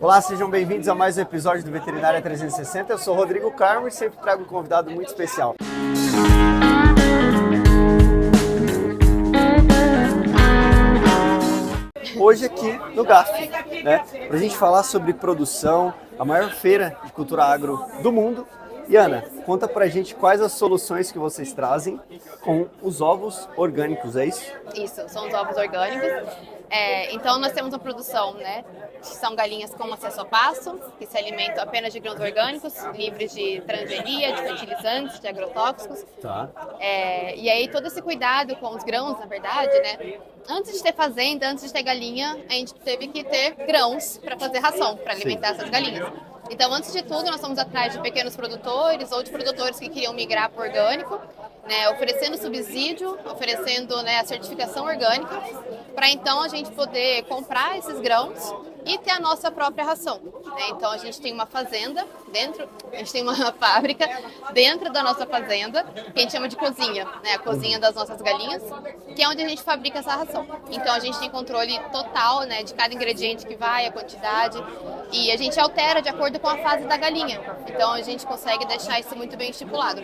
Olá, sejam bem-vindos a mais um episódio do Veterinária 360. Eu sou Rodrigo Carmo e sempre trago um convidado muito especial. Hoje aqui no GAF, né, para a gente falar sobre produção, a maior feira de cultura agro do mundo. E Ana, conta pra gente quais as soluções que vocês trazem com os ovos orgânicos, é isso? Isso, são os ovos orgânicos. Então nós temos uma produção, né? Que são galinhas com acesso a pasto, que se alimentam apenas de grãos orgânicos, livres de transgenia, de fertilizantes, de agrotóxicos. Tá. E aí todo esse cuidado com os grãos, na verdade, né? Antes de ter fazenda, antes de ter galinha, a gente teve que ter grãos para fazer ração, para alimentar essas galinhas. Então, antes de tudo, nós estamos atrás de pequenos produtores ou de produtores que queriam migrar para o orgânico, né, oferecendo subsídio, oferecendo, né, a certificação orgânica, para então a gente poder comprar esses grãos e ter a nossa própria ração. Né? Então, a gente tem uma fazenda dentro, a gente tem uma fábrica dentro da nossa fazenda, que a gente chama de cozinha, né, a cozinha das nossas galinhas, que é onde a gente fabrica essa ração. Então, a gente tem controle total, né, de cada ingrediente que vai, a quantidade, e a gente altera de acordo com a fase da galinha. Então, a gente consegue deixar isso muito bem estipulado.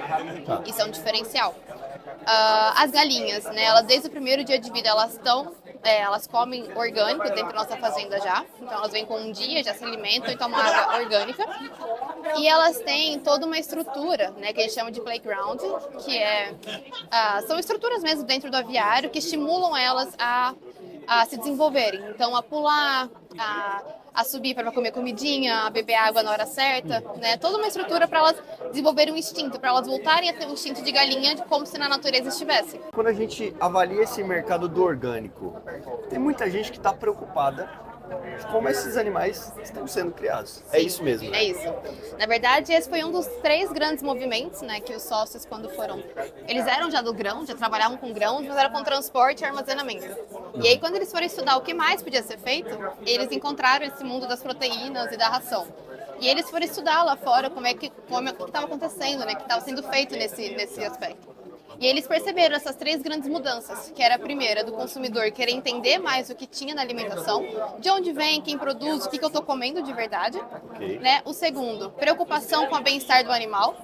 Isso é um diferencial. As galinhas, né, elas desde o primeiro dia de vida, elas comem orgânico dentro da nossa fazenda já. Então elas vêm com um dia, já se alimentam e tomam água orgânica. E elas têm toda uma estrutura, né, que a gente chama de playground, que são estruturas mesmo dentro do aviário que estimulam elas a se desenvolverem. Então a pular, a subir para comer comidinha, a beber água na hora certa, né? Toda uma estrutura para elas desenvolverem um instinto, para elas voltarem a ter um instinto de galinha, como se na natureza estivesse. Quando a gente avalia esse mercado do orgânico, tem muita gente que está preocupada de como esses animais estão sendo criados. Sim, é isso mesmo, né? É isso. Na verdade, esse foi um dos 3 grandes movimentos, né, que os sócios, quando foram... Eles eram já do grão, já trabalhavam com grãos, mas era com transporte e armazenamento. E aí, quando eles foram estudar o que mais podia ser feito, eles encontraram esse mundo das proteínas e da ração. E eles foram estudar lá fora o que estava acontecendo, né, que estava sendo feito nesse aspecto. E eles perceberam essas 3 grandes mudanças, que era a primeira, do consumidor querer entender mais o que tinha na alimentação, de onde vem, quem produz, o que eu estou comendo de verdade. Okay. Né? O segundo, preocupação com o bem-estar do animal.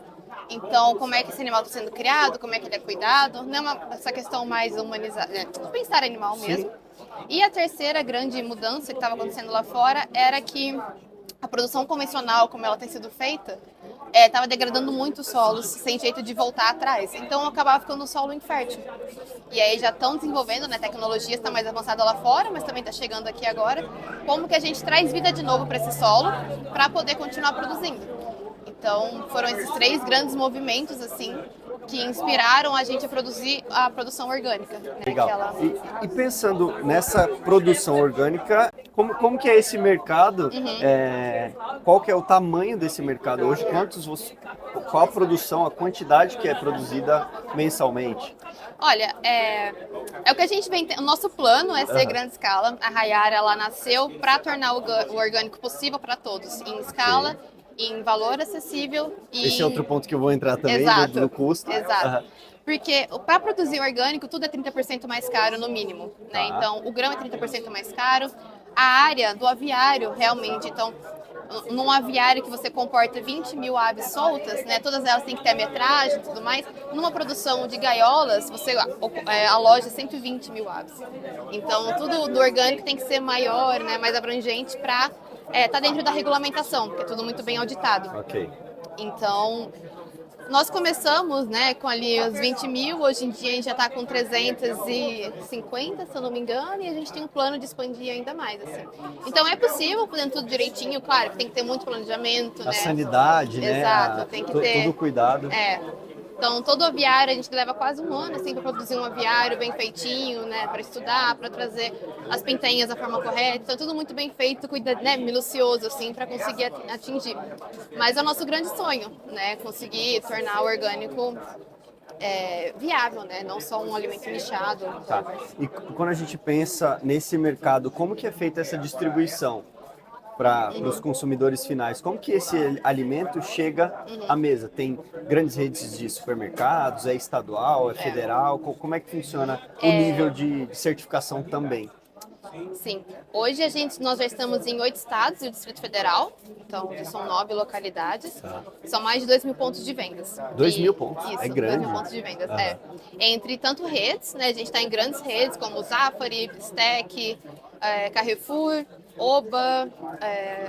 Então, como é que esse animal está sendo criado, como é que ele é cuidado, não é essa questão mais humanizada, do bem-estar animal mesmo. Sim. E a terceira grande mudança que estava acontecendo lá fora era que a produção convencional, como ela tem sido feita, estava degradando muito os solos, sem jeito de voltar atrás. Então, acabava ficando um solo infértil. E aí já estão desenvolvendo, né, tecnologia está mais avançada lá fora, mas também está chegando aqui agora, como que a gente traz vida de novo para esse solo, para poder continuar produzindo. Então, foram esses 3 grandes movimentos, assim, que inspiraram a gente a produzir a produção orgânica. Né? Legal. E pensando nessa produção orgânica, como que é esse mercado? Qual que é o tamanho desse mercado hoje? Qual a produção, a quantidade que é produzida mensalmente? Olha, é o que a gente vem... O nosso plano é ser grande escala. A Rayara, ela nasceu para tornar o orgânico possível para todos, em escala, sim, em valor acessível. Esse é outro ponto que eu vou entrar também, exato, do custo. Exato. Porque para produzir orgânico, tudo é 30% mais caro no mínimo. Né? Tá. Então, o grão é 30% mais caro. A área do aviário, realmente, então... Num aviário que você comporta 20 mil aves soltas, né, todas elas têm que ter a metragem e tudo mais, numa produção de gaiolas, você aloja 120 mil aves. Então, tudo do orgânico tem que ser maior, né, mais abrangente para estar dentro da regulamentação, porque é tudo muito bem auditado. Ok. Então, nós começamos, né, com ali os 20 mil, hoje em dia a gente já está com 350, se eu não me engano, e a gente tem um plano de expandir ainda mais, assim. Então é possível, fazendo tudo direitinho, claro, tem que ter muito planejamento, a sanidade, né? Exato, tem que ter... Todo cuidado. Então, todo aviário, a gente leva quase um ano, assim, para produzir um aviário bem feitinho, né, para estudar, para trazer as pintainhas da forma correta. Então, tudo muito bem feito, né, minucioso, assim, para conseguir atingir. Mas é o nosso grande sonho, né, conseguir tornar o orgânico viável, né, não só um alimento nichado. Tá. E quando a gente pensa nesse mercado, como que é feita essa distribuição para os consumidores finais? Como que esse alimento chega à mesa? Tem grandes redes de supermercados, é estadual, é federal? Como é que funciona o nível de certificação também? Sim. Hoje nós já estamos em 8 estados e o Distrito Federal, então são 9 localidades. São mais de 2.000 pontos de vendas. 2.000 pontos? Isso, É grande. 2.000 pontos de vendas, Aham. Entre tanto redes, né? A gente está em grandes redes como Zafari, Stack, Carrefour, Oba,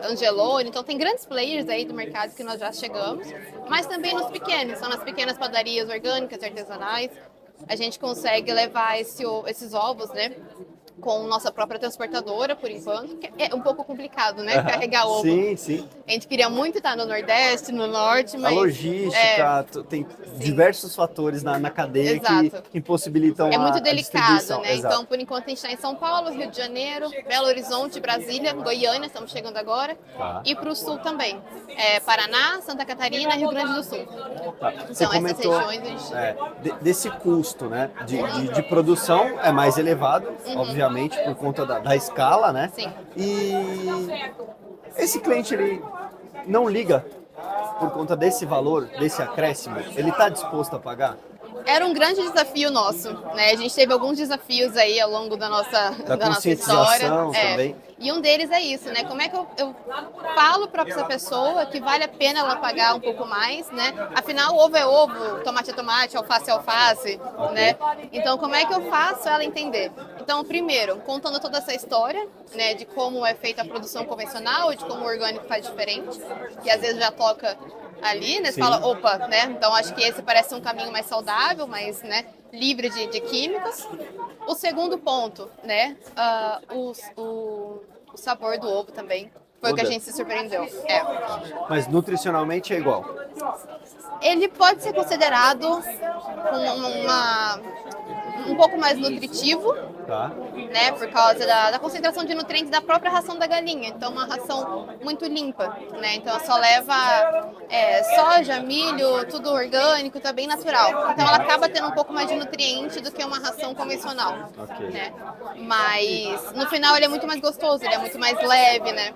Angelone. Então tem grandes players aí do mercado que nós já chegamos, mas também nos pequenos, são nas pequenas padarias orgânicas e artesanais. A gente consegue levar esses ovos, né? Com nossa própria transportadora, por enquanto, que é um pouco complicado, né? Carregar ovo. Sim, sim. A gente queria muito estar no Nordeste, no Norte, mas... A logística, tem diversos fatores na cadeia que Exato. impossibilitam É muito a delicado, distribuição. né? Exato. Então, por enquanto, a gente está em São Paulo, Rio de Janeiro, Belo Horizonte, Brasília, Goiânia, estamos chegando agora. Tá. E para o Sul também. Paraná, Santa Catarina e Rio Grande do Sul. Tá. Você Então, essas comentou regiões a gente... desse custo, né? De produção é mais elevado, obviamente, por conta da escala, né? Sim. E esse cliente, ele não liga por conta desse valor, desse acréscimo, ele está disposto a pagar? Era um grande desafio nosso, né? A gente teve alguns desafios aí ao longo da nossa história. Conscientização também. E um deles é isso, né? Como é que eu falo para essa pessoa que vale a pena ela pagar um pouco mais, né? Afinal, ovo é ovo, tomate é tomate, alface é alface, né? Então, como é que eu faço ela entender? Então, primeiro, contando toda essa história, né? De como é feita a produção convencional, de como o orgânico faz diferente, que às vezes já toca ali, né? Você fala, opa, né? Então acho que esse parece um caminho mais saudável, mais, né, livre de químicos. O segundo ponto, né? O sabor do ovo também. Foi o que a gente se surpreendeu. Mas nutricionalmente é igual. Ele pode ser considerado um pouco mais nutritivo, Tá. né, por causa da concentração de nutrientes da própria ração da galinha. Então, uma ração muito limpa, né? Então, só leva soja, milho, tudo orgânico, tá bem natural. Então, ela acaba tendo um pouco mais de nutriente do que uma ração convencional, né? Mas, no final, ele é muito mais gostoso, ele é muito mais leve, né?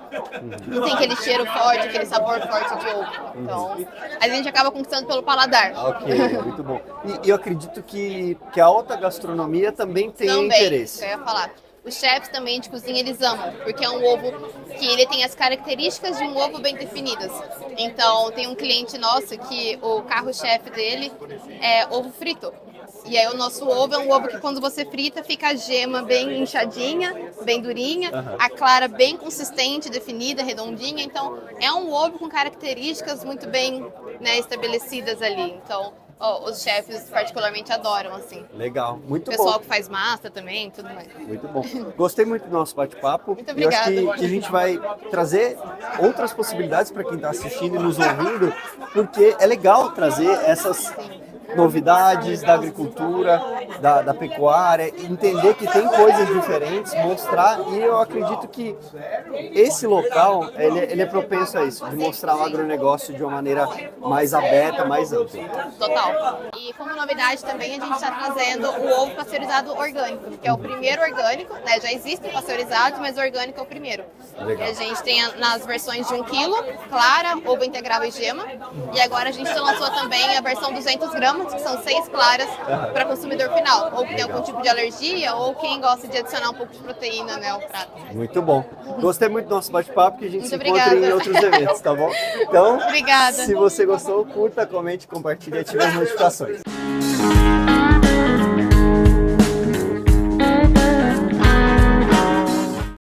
Não tem aquele cheiro forte, aquele sabor forte de ovo. Então, a gente acaba conquistando pelo paladar. Ok, muito bom. E eu acredito que a alta gastronomia também tem interesse. Isso que eu ia falar. Os chefs também de cozinha, eles amam, porque é um ovo que ele tem as características de um ovo bem definidas. Então, tem um cliente nosso que o carro-chefe dele é ovo frito. E aí o nosso ovo é um ovo que quando você frita fica a gema bem inchadinha, bem durinha, a clara bem consistente, definida, redondinha. Então, é um ovo com características muito bem, né, estabelecidas ali. Então, os chefes particularmente adoram, assim. Legal, muito bom. O pessoal que faz massa também, tudo mais. Muito bom. Gostei muito do nosso bate-papo. Muito E eu acho obrigada. que a gente vai trazer outras possibilidades para quem está assistindo e nos ouvindo, porque é legal trazer essas novidades da agricultura, da pecuária, entender que tem coisas diferentes, mostrar, e eu acredito que esse local, ele é propenso a isso, de mostrar o agronegócio de uma maneira mais aberta, mais ampla. Total. E como novidade também, a gente está trazendo o ovo pasteurizado orgânico, que é o primeiro orgânico, né? Já existem pasteurizados, mas o orgânico é o primeiro. Legal. A gente tem nas versões de 1 quilo, clara, ovo integral e gema. E agora a gente lançou também a versão 200 gramas, que são 6 claras para consumidor final. Ou que tem algum tipo de alergia, ou quem gosta de adicionar um pouco de proteína, né, ao prato. Muito bom. Gostei muito do nosso bate-papo, que a gente Muito se obrigada. encontra em outros eventos, tá bom? Então, Obrigada. se você gostou, curta, comente, compartilhe e ative as notificações.